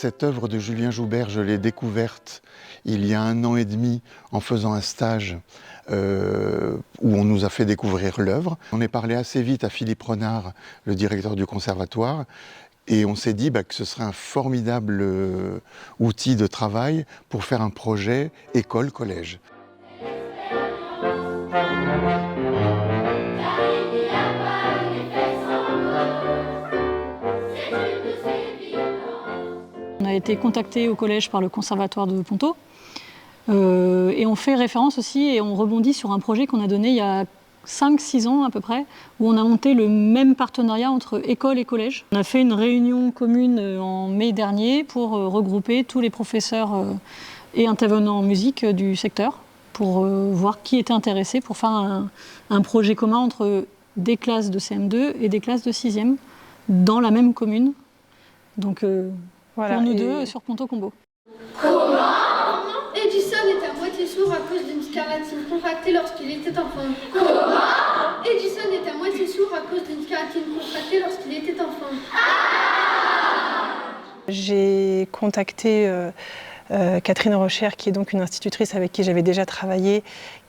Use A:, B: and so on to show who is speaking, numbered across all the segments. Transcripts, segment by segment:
A: Cette œuvre de Julien Joubert, je l'ai découverte il y a 1 an et demi en faisant un stage où on nous a fait découvrir l'œuvre. On est parlé assez vite à Philippe Renard, le directeur du conservatoire, et on s'est dit que ce serait un formidable outil de travail pour faire un projet école-collège.
B: On a été contacté au collège par le conservatoire de Ponto et on fait référence aussi et on rebondit sur un projet qu'on a donné il y a 5-6 ans à peu près, où on a monté le même partenariat entre école et collège. On a fait une réunion commune en mai dernier pour regrouper tous les professeurs et intervenants en musique du secteur pour voir qui était intéressé pour faire un projet commun entre des classes de CM2 et des classes de 6e dans la même commune. Donc voilà, pour nous deux sur Ponto Combo.
C: Comment Edison était à moitié sourd à cause d'une scarlatine contractée lorsqu'il était enfant. Comment Edison était à moitié sourd à cause d'une scarlatine contractée lorsqu'il était enfant.
D: J'ai contacté Catherine Rocher, qui est donc une institutrice avec qui j'avais déjà travaillé,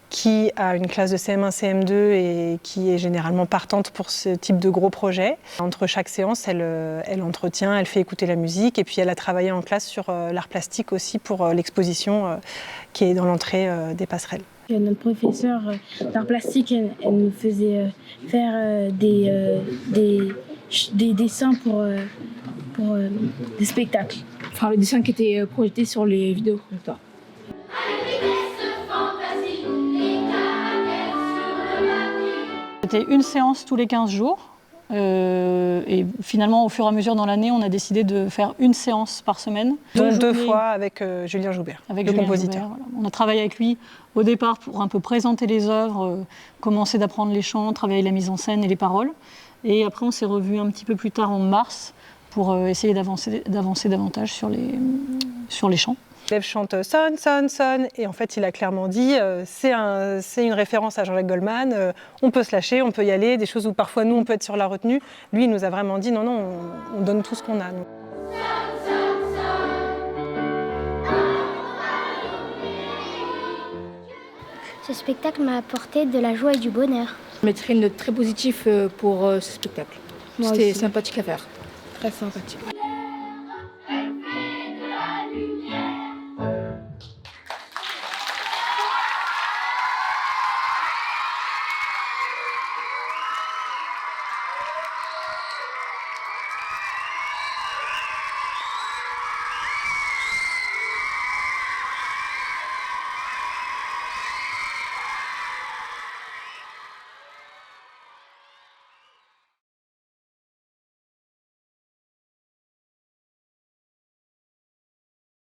D: qui a une classe de CM1, CM2 et qui est généralement partante pour ce type de gros projet. Entre chaque séance, elle entretient, elle fait écouter la musique et puis elle a travaillé en classe sur l'art plastique aussi pour l'exposition qui est dans l'entrée des passerelles.
E: Notre professeure d'art plastique, elle nous faisait faire des dessins pour des spectacles.
F: Enfin, le dessin qui était projeté sur les vidéos.
B: C'était une séance tous les 15 jours. Et finalement, au fur et à mesure dans l'année, on a décidé de faire une séance par semaine.
D: Donc 2 fois avec Julien Joubert, le compositeur.
B: Voilà. On a travaillé avec lui au départ pour un peu présenter les œuvres, commencer d'apprendre les chants, travailler la mise en scène et les paroles. Et après, on s'est revus un petit peu plus tard en mars pour essayer d'avancer davantage sur les chants.
D: L'élève chante sonne, sonne, sonne, et en fait il a clairement dit c'est une référence à Jean-Jacques Goldman, on peut se lâcher, on peut y aller, des choses où parfois nous on peut être sur la retenue. Lui il nous a vraiment dit non, non, on donne tout ce qu'on a. Nous.
G: Ce spectacle m'a apporté de la joie et du bonheur.
F: Je mettrais une note très positive pour ce spectacle. C'était sympathique à faire.
E: Très sympathique.